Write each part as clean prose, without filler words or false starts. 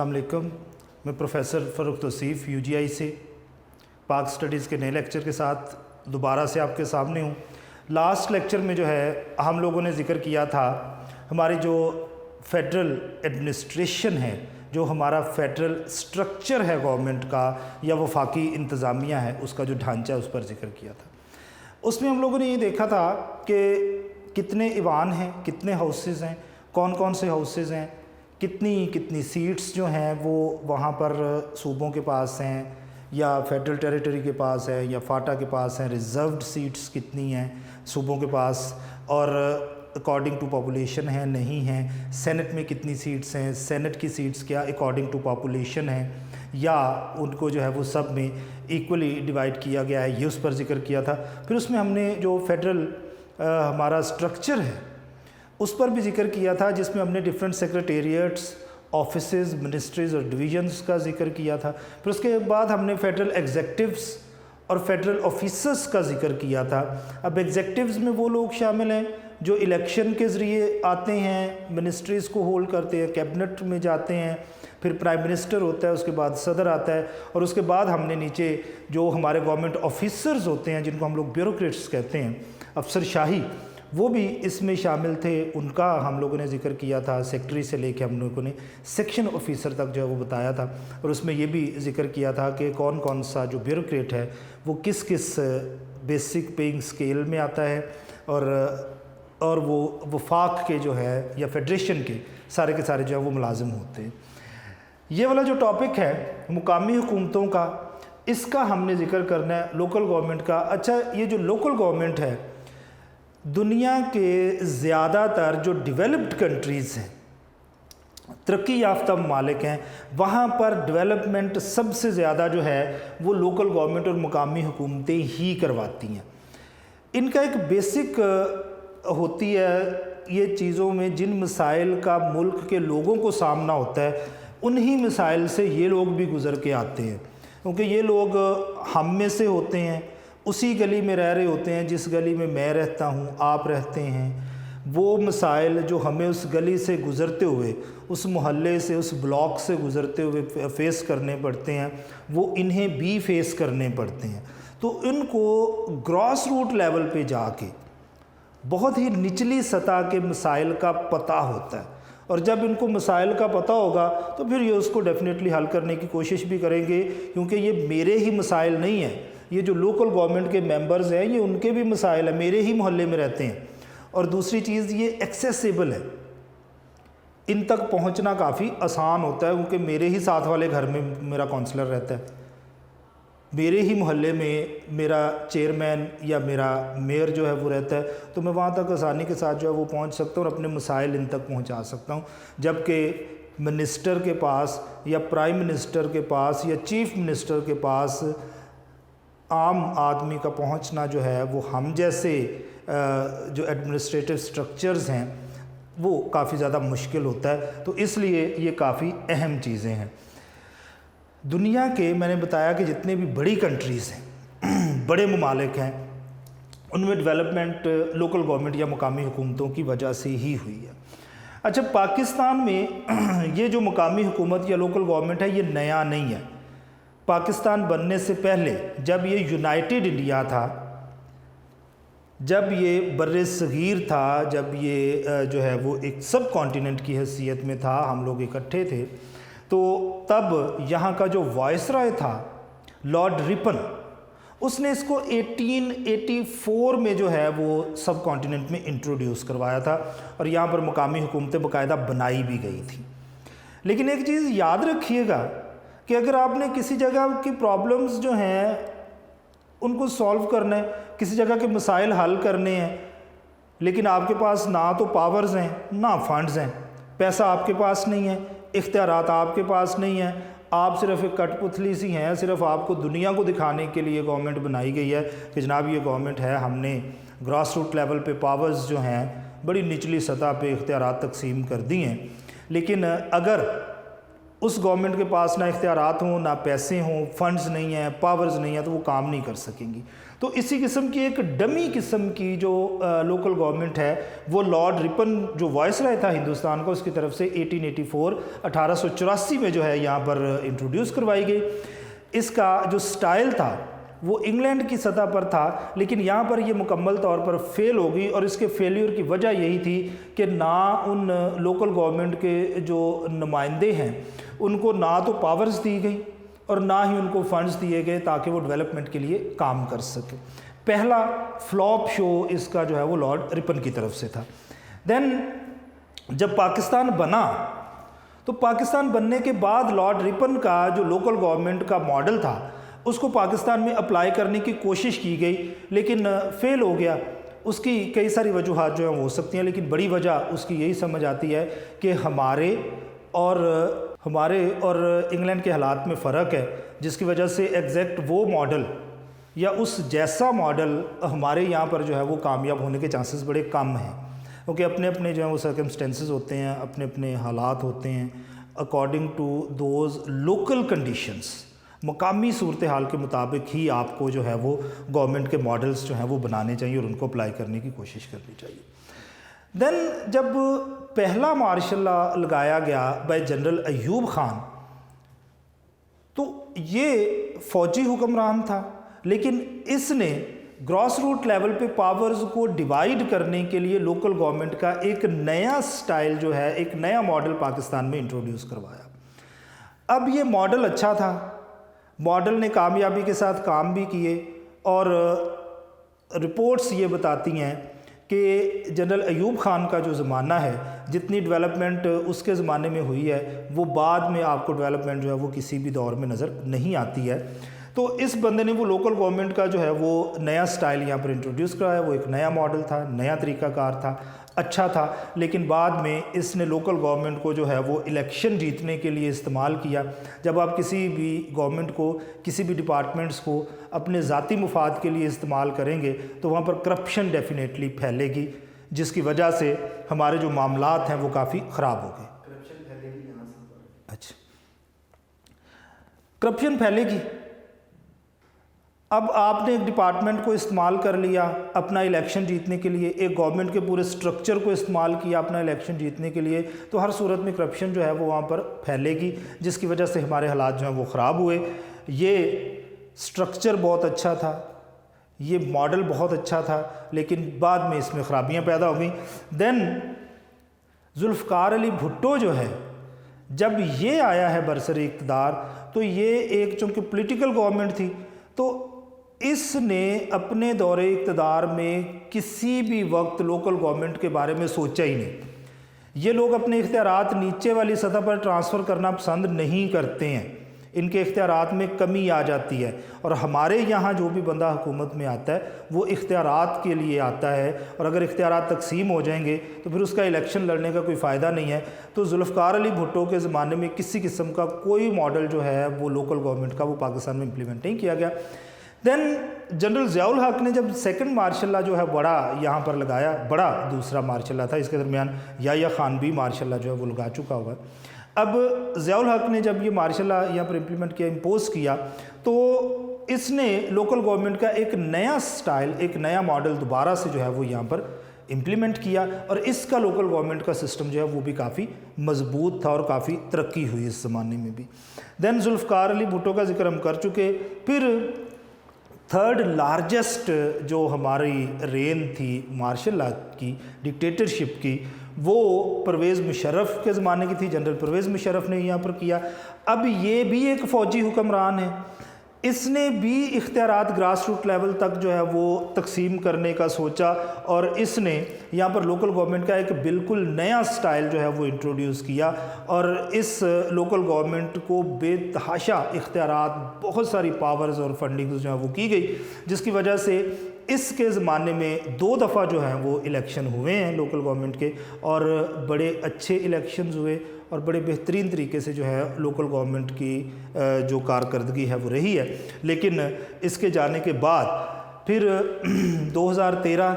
अस्सलाम वालेकुम। मैं प्रोफेसर फ़रूक तौसीफ़ UGI से पाक स्टडीज़ के नए लेक्चर के साथ दोबारा से आपके सामने हूँ। लास्ट लेक्चर में जो है हम लोगों ने ज़िक्र किया था हमारी जो फेडरल एडमिनिस्ट्रेशन है, जो हमारा फेडरल स्ट्रक्चर है गवर्नमेंट का या वफाकी इंतज़ामिया है, उसका जो ढांचा है उस पर ज़िक्र किया था। उसमें हम लोगों ने ये देखा था कि कितने ईवान हैं, कितने हाउसेज़ हैं, कौन कौन से हाउसेज़ हैं, कितनी सीट्स जो हैं वो वहाँ पर सूबों के पास हैं या फेडरल टेरिटरी के पास है या फाटा के पास हैं, रिज़र्व्ड सीट्स कितनी हैं सूबों के पास और अकॉर्डिंग टू पॉपुलेशन है नहीं है, सेनेट में कितनी सीट्स हैं, सेनेट की सीट्स क्या अकॉर्डिंग टू पॉपुलेशन है या उनको जो है वो सब में इक्वली डिवाइड किया गया है, ये उस पर ज़िक्र किया था। फिर उसमें हमने जो फेडरल हमारा स्ट्रक्चर है उस पर भी ज़िक्र किया था, जिसमें हमने डिफरेंट सेक्रेटेरिएट्स, ऑफिसेज़, मिनिस्ट्रीज़ और डिवीजन्स का ज़िक्र किया था। फिर उसके बाद हमने फेडरल एग्जेक्टिव्स और फेडरल ऑफिसर्स का ज़िक्र किया था। अब एग्जेक्टिव्स में वो लोग शामिल हैं जो इलेक्शन के ज़रिए आते हैं, मिनिस्ट्रीज़ को होल्ड करते हैं, कैबिनेट में जाते हैं, फिर प्राइम मिनिस्टर होता है, उसके बाद सदर आता है और उसके बाद हमने नीचे जो हमारे गवर्नमेंट ऑफिसर्स होते हैं जिनको हम लोग ब्यूरोक्रेट्स कहते हैं, अफसरशाही, वो भी इसमें शामिल थे, उनका हम लोगों ने ज़िक्र किया था। सेक्रेटरी से लेके हम लोगों ने सेक्शन ऑफिसर तक जो है वो बताया था और उसमें ये भी ज़िक्र किया था कि कौन कौन सा जो ब्यूरोक्रेट है वो किस किस बेसिक पेइंग स्केल में आता है और वो वफाक के जो है या फेडरेशन के सारे जो है वो मुलाजिम होते हैं। ये वाला जो टॉपिक है मुकामी हुकूमतों का, इसका हमने ज़िक्र करना है, लोकल गवर्नमेंट का। अच्छा, ये जो लोकल गवर्नमेंट है, दुनिया के ज़्यादातर जो डेवलप्ड कंट्रीज़ हैं, तरक्की याफ्ता ममालिक हैं, वहाँ पर डेवलपमेंट सबसे ज़्यादा जो है वो लोकल गवर्नमेंट और मुकामी हुकूमतें ही करवाती हैं। इनका एक बेसिक होती है ये चीज़ों में, जिन मसाइल का मुल्क के लोगों को सामना होता है उन्हीं मसाइल से ये लोग भी गुज़र के आते हैं, क्योंकि ये लोग हम में से होते हैं, उसी गली में रह रहे होते हैं जिस गली में मैं रहता हूँ, आप रहते हैं। वो मसाइल जो हमें उस गली से गुज़रते हुए, उस मोहल्ले से, उस ब्लॉक से गुज़रते हुए फेस करने पड़ते हैं, वो इन्हें भी फेस करने पड़ते हैं। तो इनको ग्रॉस रूट लेवल पे जाके बहुत ही निचली सतह के मसाइल का पता होता है और जब इनको मसाइल का पता होगा तो फिर ये उसको डेफिनेटली हल करने की कोशिश भी करेंगे, क्योंकि ये मेरे ही मसाइल नहीं हैं, ये जो लोकल गवर्नमेंट के मेंबर्स हैं ये उनके भी मसाइल हैं, मेरे ही मोहल्ले में रहते हैं। और दूसरी चीज़, ये एक्सेसिबल है, इन तक पहुंचना काफ़ी आसान होता है, क्योंकि मेरे ही साथ वाले घर में मेरा काउंसलर रहता है, मेरे ही मोहल्ले में मेरा चेयरमैन या मेरा मेयर जो है वो रहता है, तो मैं वहाँ तक आसानी के साथ जो है वो पहुँच सकता हूँ और अपने मसाइल इन तक पहुँचा सकता हूँ। जबकि मिनिस्टर के पास या प्राइम मिनिस्टर के पास या चीफ मिनिस्टर के पास आम आदमी का पहुंचना जो है वो हम जैसे जो एडमिनिस्ट्रेटिव स्ट्रक्चर्स हैं वो काफ़ी ज़्यादा मुश्किल होता है। तो इसलिए ये काफ़ी अहम चीज़ें हैं। दुनिया के, मैंने बताया कि जितने भी बड़ी कंट्रीज़ हैं, बड़े ममालिक हैं, उनमें डेवलपमेंट लोकल गवर्नमेंट या मुकामी हुकूमतों की वजह से ही हुई है। अच्छा, पाकिस्तान में ये जो मुकामी हुकूमत या लोकल गवर्नमेंट है ये नया नहीं है। पाकिस्तान बनने से पहले जब ये यूनाइटेड इंडिया था, जब ये बर्रे सगीर था, जब ये जो है वो एक सब कॉन्टिनेंट की हैसियत में था, हम लोग इकट्ठे थे, तो तब यहाँ का जो वायसराय था लॉर्ड रिपन, उसने इसको 1884 में जो है वो सब कॉन्टिनेंट में इंट्रोड्यूस करवाया था और यहाँ पर मुकामी हुकूमतें बाकायदा बनाई भी गई थी। लेकिन एक चीज़ याद रखिएगा कि अगर आपने किसी जगह की प्रॉब्लम्स जो हैं उनको सॉल्व करना है, किसी जगह के मसाइल हल करने हैं, लेकिन आपके पास ना तो पावर्स हैं ना फंड्स हैं, पैसा आपके पास नहीं है, इख्तियारात आपके पास नहीं है, आप सिर्फ एक कठपुतली सी हैं, सिर्फ आपको दुनिया को दिखाने के लिए गवर्नमेंट बनाई गई है कि जनाब ये गवर्नमेंट है, हमने ग्रास रूट लेवल पे पावर्स जो हैं बड़ी निचली सतह पे इख्तियारात तकसीम कर दी हैं। लेकिन अगर उस गवर्नमेंट के पास ना इख्तियारात हों, ना पैसे हों, फंड्स नहीं हैं, पावर्स नहीं हैं, तो वो काम नहीं कर सकेंगी। तो इसी किस्म की एक डमी किस्म की जो लोकल गवर्नमेंट है वो लॉर्ड रिपन जो वायसराय था हिंदुस्तान का, उसकी तरफ से 1884 में जो है यहाँ पर इंट्रोड्यूस करवाई गई। इसका जो स्टाइल था वो इंग्लैंड की सतह पर था, लेकिन यहाँ पर ये मुकम्मल तौर पर फेल हो गई, और इसके फेलियर की वजह यही थी कि ना उन लोकल गवर्नमेंट के जो नुमाइंदे हैं उनको ना तो पावर्स दी गई और ना ही उनको फंड्स दिए गए ताकि वो डेवलपमेंट के लिए काम कर सके। पहला फ्लॉप शो इसका जो है वो लॉर्ड रिपन की तरफ से था। देन जब पाकिस्तान बना तो पाकिस्तान बनने के बाद लॉर्ड रिपन का जो लोकल गवर्नमेंट का मॉडल था उसको पाकिस्तान में अप्लाई करने की कोशिश की गई, लेकिन फेल हो गया। उसकी कई सारी वजूहात जो हैं वो हो सकती हैं, लेकिन बड़ी वजह उसकी यही समझ आती है कि हमारे और इंग्लैंड के हालात में फ़र्क है, जिसकी वजह से एग्जैक्ट वो मॉडल या उस जैसा मॉडल हमारे यहाँ पर जो है वो कामयाब होने के चांसेस बड़े कम हैं, क्योंकि अपने अपने जो है वो सर्कमस्टेंसेस होते हैं, अपने अपने हालात होते हैं, according to those local conditions, मकामी सूरत हाल के मुताबिक ही आपको जो है वो गवर्नमेंट के मॉडल्स जो हैं वो बनाने चाहिए और उनको अप्लाई करने की कोशिश करनी चाहिए। देन जब पहला मार्शल लॉ लगाया गया बाय जनरल अयूब ख़ान, तो ये फ़ौजी हुक्मरान था, लेकिन इसने ग्रॉस रूट लेवल पे पावर्स को डिवाइड करने के लिए लोकल गवर्नमेंट का एक नया स्टाइल जो है, एक नया मॉडल पाकिस्तान में इंट्रोड्यूस करवाया। अब ये मॉडल अच्छा था, मॉडल ने कामयाबी के साथ काम भी किए, और रिपोर्ट्स ये बताती हैं कि जनरल अयूब ख़ान का जो ज़माना है, जितनी डेवलपमेंट उसके ज़माने में हुई है वो बाद में आपको डेवलपमेंट जो है वो किसी भी दौर में नज़र नहीं आती है। तो इस बंदे ने वो लोकल गवर्नमेंट का जो है वो नया स्टाइल यहाँ पर इंट्रोड्यूस कराया। वो एक नया मॉडल था, नया तरीक़ाकार था, अच्छा था, लेकिन बाद में इसने लोकल गवर्नमेंट को जो है वो इलेक्शन जीतने के लिए इस्तेमाल किया। जब आप किसी भी गवर्नमेंट को, किसी भी डिपार्टमेंट्स को अपने ज़ाती मुफाद के लिए इस्तेमाल करेंगे तो वहाँ पर करप्शन डेफिनेटली फैलेगी, जिसकी वजह से हमारे जो मामलात हैं वो काफ़ी ख़राब हो गए। करप्शन फैलेगी यहाँ से। अच्छा, करप्शन फैलेगी। अब आपने एक डिपार्टमेंट को इस्तेमाल कर लिया अपना इलेक्शन जीतने के लिए, एक गवर्नमेंट के पूरे स्ट्रक्चर को इस्तेमाल किया अपना इलेक्शन जीतने के लिए, तो हर सूरत में करप्शन जो है वो वहाँ पर फैलेगी, जिसकी वजह से हमारे हालात जो हैं वो ख़राब हुए। ये स्ट्रक्चर बहुत अच्छा था, ये मॉडल बहुत अच्छा था, लेकिन बाद में इसमें ख़राबियाँ पैदा हो गई। देन जुल्फ़िकार अली भुट्टो जो है, जब ये आया है बरसरे इक़्तिदार, तो ये एक चूँकि पॉलिटिकल गवर्नमेंट थी, तो इसने अपने दौरे इक़्तिदार में किसी भी वक्त लोकल गवर्नमेंट के बारे में सोचा ही नहीं। ये लोग अपने इख्तियारात नीचे वाली सतह पर ट्रांसफ़र करना पसंद नहीं करते हैं, इनके इख्तियारात में कमी आ जाती है। और हमारे यहाँ जो भी बंदा हुकूमत में आता है वो इख्तियारात के लिए आता है, और अगर इख्तियारात तकसीम हो जाएंगे तो फिर उसका इलेक्शन लड़ने का कोई फ़ायदा नहीं है। तो जुल्फ़िकार अली भुट्टो के ज़माने में किसी किस्म का कोई मॉडल जो है वो लोकल गवर्नमेंट का वो पाकिस्तान में इम्प्लीमेंट नहीं किया गया। देन जनरल ज़ियाउल हक़ ने जब सेकंड मार्शल लॉ जो है बड़ा यहाँ पर लगाया, बड़ा दूसरा मार्शल लॉ था, इसके दरमियान याह्या खान भी मार्शल लॉ जो है वो लगा चुका हुआ है। अब ज़ियाउल हक़ ने जब ये मार्शल लॉ यहाँ पर इम्प्लीमेंट किया, इम्पोज़ किया, तो इसने लोकल गवर्नमेंट का एक नया स्टाइल, एक नया मॉडल दोबारा से जो है वो यहाँ पर इम्प्लीमेंट किया, और इसका लोकल गवर्नमेंट का सिस्टम जो है वो भी काफ़ी मजबूत था और काफ़ी तरक्की हुई इस ज़माने में भी। देन जुल्फ़िकार अली भुट्टो का जिक्र हम कर चुके। फिर थर्ड लार्जेस्ट जो हमारी रेन थी मार्शल लॉ की, डिक्टेटरशिप की, वो परवेज़ मुशर्रफ के ज़माने की थी। जनरल परवेज़ मुशर्रफ ने यहाँ पर किया। अब ये भी एक फ़ौजी हुक्मरान है, इसने भी इख्तियारात ग्रास रूट लेवल तक जो है वो तकसीम करने का सोचा, और इसने यहाँ पर लोकल गवर्नमेंट का एक बिल्कुल नया स्टाइल जो है वो इंट्रोड्यूस किया, और इस लोकल गवर्नमेंट को बेतहाशा इख्तियारात, बहुत सारी पावर्स और फंडिंग जो है वो की गई, जिसकी वजह से इसके ज़माने में 2 दफ़ा जो हैं वो इलेक्शन हुए हैं लोकल गवर्नमेंट के, और बड़े अच्छे इलेक्शंस हुए, और बड़े बेहतरीन तरीके से जो है लोकल गवर्नमेंट की जो कारकर्दगी है वो रही है। लेकिन इसके जाने के बाद फिर 2013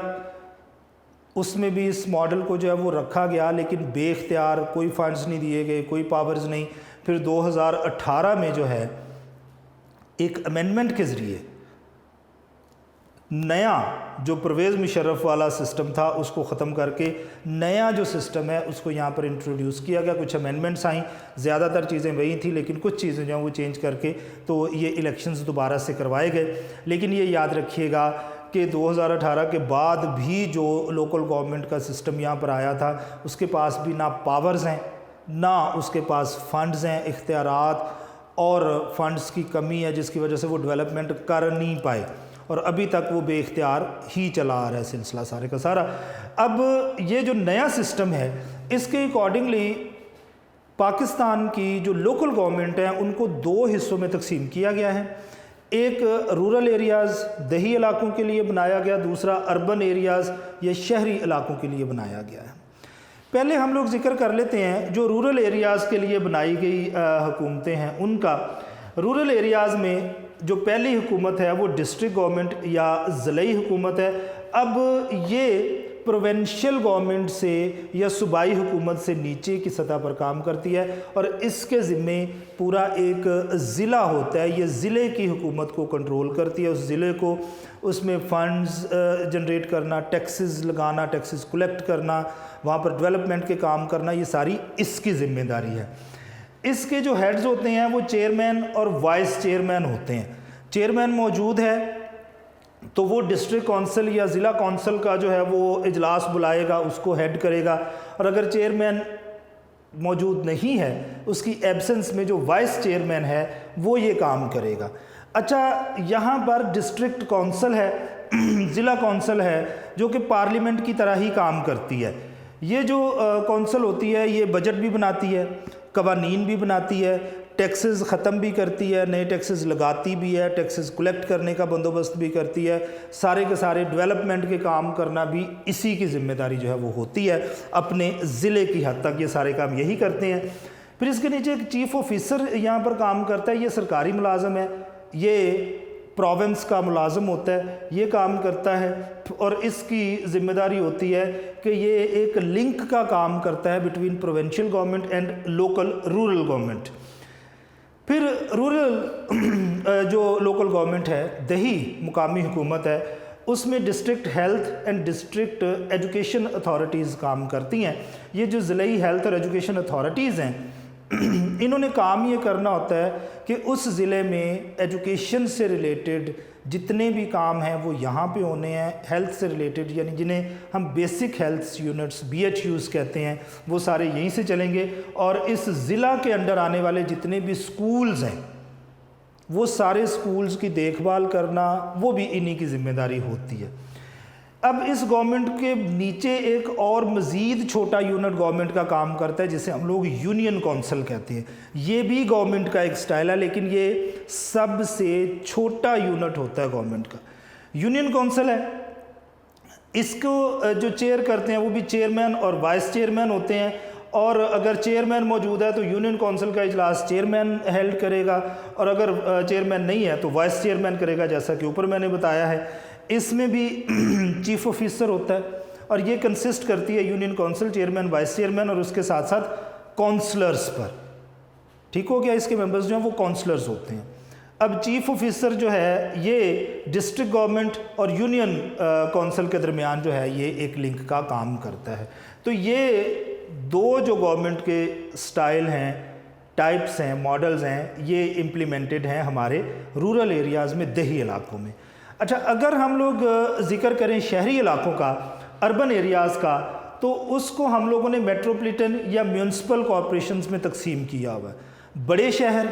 उसमें भी इस मॉडल को जो है वो रखा गया, लेकिन बेख्तियार, कोई फंड्स नहीं दिए गए, कोई पावर्स नहीं। پھر 2018 میں جو ہے ایک امینڈمنٹ کے ذریعے نیا جو پرویز مشرف والا سسٹم تھا اس کو ختم کر کے نیا جو سسٹم ہے اس کو یہاں پر انٹروڈیوس کیا گیا. کچھ امینڈمنٹس آئیں, زیادہ تر چیزیں وہی تھیں لیکن کچھ چیزیں جو ہیں وہ چینج کر کے تو یہ الیکشنز دوبارہ سے کروائے گئے. لیکن یہ یاد رکھیے گا کہ 2018 کے بعد بھی جو لوکل گورنمنٹ کا سسٹم یہاں پر آیا تھا اس کے پاس بھی نہ پاورز ہیں نہ اس کے پاس فنڈز ہیں, اختیارات اور فنڈز کی کمی ہے جس کی وجہ سے وہ ڈیولپمنٹ کر نہیں پائے, اور ابھی تک وہ بے اختیار ہی چلا آ رہا ہے سلسلہ سارے کا سارا. اب یہ جو نیا سسٹم ہے اس کے اکارڈنگلی پاکستان کی جو لوکل گورنمنٹ ہیں ان کو 2 حصوں میں تقسیم کیا گیا ہے. ایک رورل ایریاز دیہی علاقوں کے لیے بنایا گیا, دوسرا اربن ایریاز یا شہری علاقوں کے لیے بنایا گیا ہے. پہلے ہم لوگ ذکر کر لیتے ہیں جو رورل ایریاز کے لیے بنائی گئی حکومتیں ہیں ان کا. رورل ایریاز میں جو پہلی حکومت ہے وہ ڈسٹرکٹ گورنمنٹ یا ضلعی حکومت ہے. اب یہ پروونشل گورنمنٹ سے یا صوبائی حکومت سے نیچے کی سطح پر کام کرتی ہے اور اس کے ذمے پورا ایک ضلع ہوتا ہے. یہ ضلع کی حکومت کو کنٹرول کرتی ہے, اس ضلع کو اس میں فنڈز جنریٹ کرنا, ٹیکسز لگانا, ٹیکسز کلیکٹ کرنا, وہاں پر ڈیولپمنٹ کے کام کرنا, یہ ساری اس کی ذمہ داری ہے. اس کے جو ہیڈز ہوتے ہیں وہ چیئرمین اور وائس چیئرمین ہوتے ہیں. چیئرمین موجود ہے تو وہ ڈسٹرکٹ کونسل یا ضلع کونسل کا جو ہے وہ اجلاس بلائے گا, اس کو ہیڈ کرے گا, اور اگر چیئرمین موجود نہیں ہے اس کی ایبسنس میں جو وائس چیئرمین ہے وہ یہ کام کرے گا. اچھا, یہاں پر ڈسٹرکٹ کونسل ہے, ضلع کونسل ہے جو کہ پارلیمنٹ کی طرح ہی کام کرتی ہے. یہ جو کونسل ہوتی ہے یہ بجٹ بھی بناتی ہے, قوانین بھی بناتی ہے, ٹیکسز ختم بھی کرتی ہے, نئے ٹیکسز لگاتی بھی ہے, ٹیکسز کلیکٹ کرنے کا بندوبست بھی کرتی ہے, سارے کے سارے ڈیولپمنٹ کے کام کرنا بھی اسی کی ذمہ داری جو ہے وہ ہوتی ہے. اپنے ضلع کی حد تک یہ سارے کام یہی کرتے ہیں. پھر اس کے نیچے ایک چیف آفیسر یہاں پر کام کرتا ہے, یہ سرکاری ملازم ہے, یہ پروونس کا ملازم ہوتا ہے, یہ کام کرتا ہے اور اس کی ذمہ داری ہوتی ہے کہ یہ ایک لنک کا کام کرتا ہے between provincial government and local rural government. پھر رورل جو لوکل گورنمنٹ ہے, دیہی مقامی حکومت ہے, اس میں district health and district education authorities کام کرتی ہیں. یہ جو ضلعی ہیلتھ اور ایجوکیشن اتھارٹیز ہیں انہوں نے کام یہ کرنا ہوتا ہے کہ اس ضلع میں ایجوکیشن سے ریلیٹڈ جتنے بھی کام ہیں وہ یہاں پہ ہونے ہیں. ہیلتھ سے ریلیٹڈ یعنی جنہیں ہم بیسک ہیلتھ یونٹس BHUs کہتے ہیں وہ سارے یہیں سے چلیں گے, اور اس ضلع کے انڈر آنے والے جتنے بھی سکولز ہیں وہ سارے سکولز کی دیکھ بھال کرنا وہ بھی انہی کی ذمہ داری ہوتی ہے. اب اس گورنمنٹ کے نیچے ایک اور مزید چھوٹا یونٹ گورنمنٹ کا کام کرتا ہے جسے ہم لوگ یونین کونسل کہتے ہیں. یہ بھی گورنمنٹ کا ایک سٹائل ہے لیکن یہ سب سے چھوٹا یونٹ ہوتا ہے گورنمنٹ کا. یونین کونسل ہے, اس کو جو چیئر کرتے ہیں وہ بھی چیئرمین اور وائس چیئرمین ہوتے ہیں, اور اگر چیئرمین موجود ہے تو یونین کونسل کا اجلاس چیئرمین ہیلڈ کرے گا, اور اگر چیئرمین نہیں ہے تو وائس چیئرمین کرے گا, جیسا کہ اوپر میں نے بتایا ہے. اس میں بھی چیف آفیسر ہوتا ہے اور یہ کنسسٹ کرتی ہے union council, chairman, vice chairman اور اس کے ساتھ ساتھ کونسلرز پر. ٹھیک ہو گیا, اس کے ممبرز جو ہیں وہ کونسلرز ہوتے ہیں. اب چیف آفیسر جو ہے یہ ڈسٹرکٹ گورنمنٹ اور یونین کونسل کے درمیان جو ہے یہ ایک لنک کا کام کرتا ہے. تو یہ 2 جو گورنمنٹ کے سٹائل ہیں, ٹائپس ہیں, ماڈلز ہیں, یہ امپلیمنٹڈ ہیں ہمارے رورل ایریاز میں, دیہی علاقوں میں. اچھا, اگر ہم لوگ ذکر کریں شہری علاقوں کا, اربن ایریاز کا, تو اس کو ہم لوگوں نے میٹروپولیٹن یا میونسپل کارپوریشنز میں تقسیم کیا ہوا ہے. بڑے شہر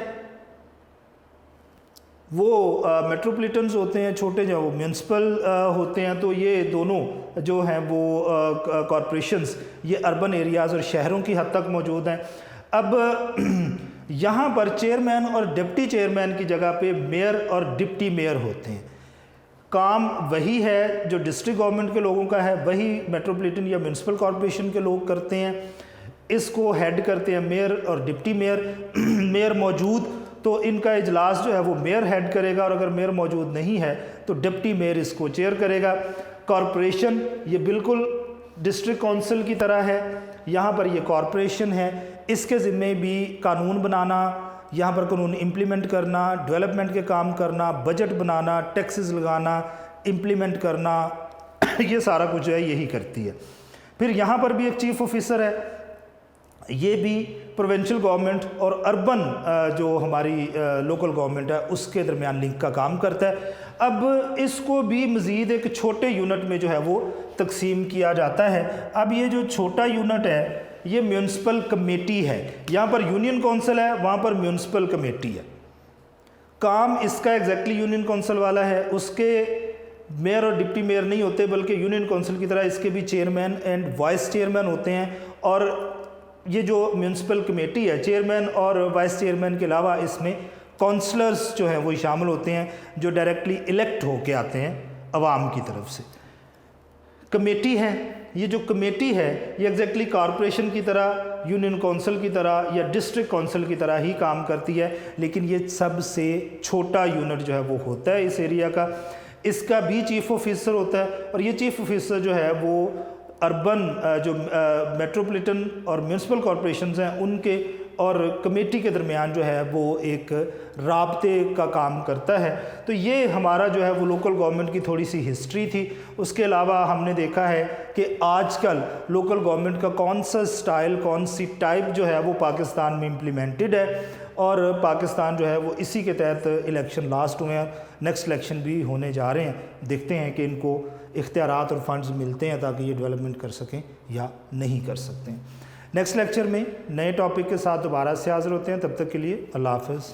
وہ میٹروپولیٹنز ہوتے ہیں, چھوٹے جو وہ میونسپل ہوتے ہیں. تو یہ دونوں جو ہیں وہ کارپوریشنز یہ اربن ایریاز اور شہروں کی حد تک موجود ہیں. اب یہاں پر چیئرمین اور ڈپٹی چیئرمین کی جگہ پہ میئر اور ڈپٹی میئر ہوتے ہیں. کام وہی ہے جو ڈسٹرکٹ گورنمنٹ کے لوگوں کا ہے, وہی میٹروپولیٹن یا میونسپل کارپوریشن کے لوگ کرتے ہیں. اس کو ہیڈ کرتے ہیں میئر اور ڈپٹی میئر. میئر موجود تو ان کا اجلاس جو ہے وہ میئر ہیڈ کرے گا, اور اگر میئر موجود نہیں ہے تو ڈپٹی میئر اس کو چیئر کرے گا. کارپوریشن یہ بالکل ڈسٹرکٹ کونسل کی طرح ہے، یہاں پر یہ کارپوریشن ہے، اس کے ذمے بھی قانون بنانا، یہاں پر قانون امپلیمنٹ کرنا، ڈیولپمنٹ کے کام کرنا، بجٹ بنانا، ٹیکسز لگانا، امپلیمنٹ کرنا، یہ سارا کچھ جو ہے یہی کرتی ہے۔ پھر یہاں پر بھی ایک چیف آفیسر ہے، یہ بھی پروونشل گورنمنٹ اور اربن جو ہماری لوکل گورنمنٹ ہے اس کے درمیان لنک کا کام کرتا ہے۔ اب اس کو بھی مزید ایک چھوٹے یونٹ میں جو ہے وہ تقسیم کیا جاتا ہے۔ اب یہ جو چھوٹا یونٹ ہے یہ میونسپل کمیٹی ہے، یہاں پر یونین کونسل ہے، وہاں پر میونسپل کمیٹی ہے۔ کام اس کا ایگزیکٹلی یونین کونسل والا ہے، اس کے میئر اور ڈپٹی میئر نہیں ہوتے بلکہ یونین کونسل کی طرح اس کے بھی چیئرمین اینڈ وائس چیئرمین ہوتے ہیں، اور یہ جو میونسپل کمیٹی ہے چیئرمین اور وائس چیئرمین کے علاوہ اس میں کونسلرز جو ہیں وہ شامل ہوتے ہیں جو ڈائریکٹلی الیکٹ ہو کے آتے ہیں عوام کی طرف سے۔ کمیٹی ہے، یہ جو کمیٹی ہے یہ ایگزیکٹلی کارپوریشن کی طرح، یونین کونسل کی طرح یا ڈسٹرکٹ کونسل کی طرح ہی کام کرتی ہے، لیکن یہ سب سے چھوٹا یونٹ جو ہے وہ ہوتا ہے اس ایریا کا۔ اس کا بھی چیف آفیسر ہوتا ہے، اور یہ چیف آفیسر جو ہے وہ اربن جو میٹروپولیٹن اور میونسپل کارپوریشنز ہیں ان کے اور کمیٹی کے درمیان جو ہے وہ ایک رابطے کا کام کرتا ہے۔ تو یہ ہمارا جو ہے وہ لوکل گورنمنٹ کی تھوڑی سی ہسٹری تھی۔ اس کے علاوہ ہم نے دیکھا ہے کہ آج کل لوکل گورنمنٹ کا کون سا سٹائل، کون سی ٹائپ جو ہے وہ پاکستان میں امپلیمنٹڈ ہے، اور پاکستان جو ہے وہ اسی کے تحت الیکشن لاسٹ ہوئے ہیں، نیکسٹ الیکشن بھی ہونے جا رہے ہیں۔ دیکھتے ہیں کہ ان کو اختیارات اور فنڈز ملتے ہیں تاکہ یہ ڈیولپمنٹ کر سکیں یا نہیں کر سکتے ہیں۔ نیکسٹ لیکچر میں نئے ٹاپک کے ساتھ دوبارہ سے حاضر ہوتے ہیں، تب تک کے لیے اللہ حافظ۔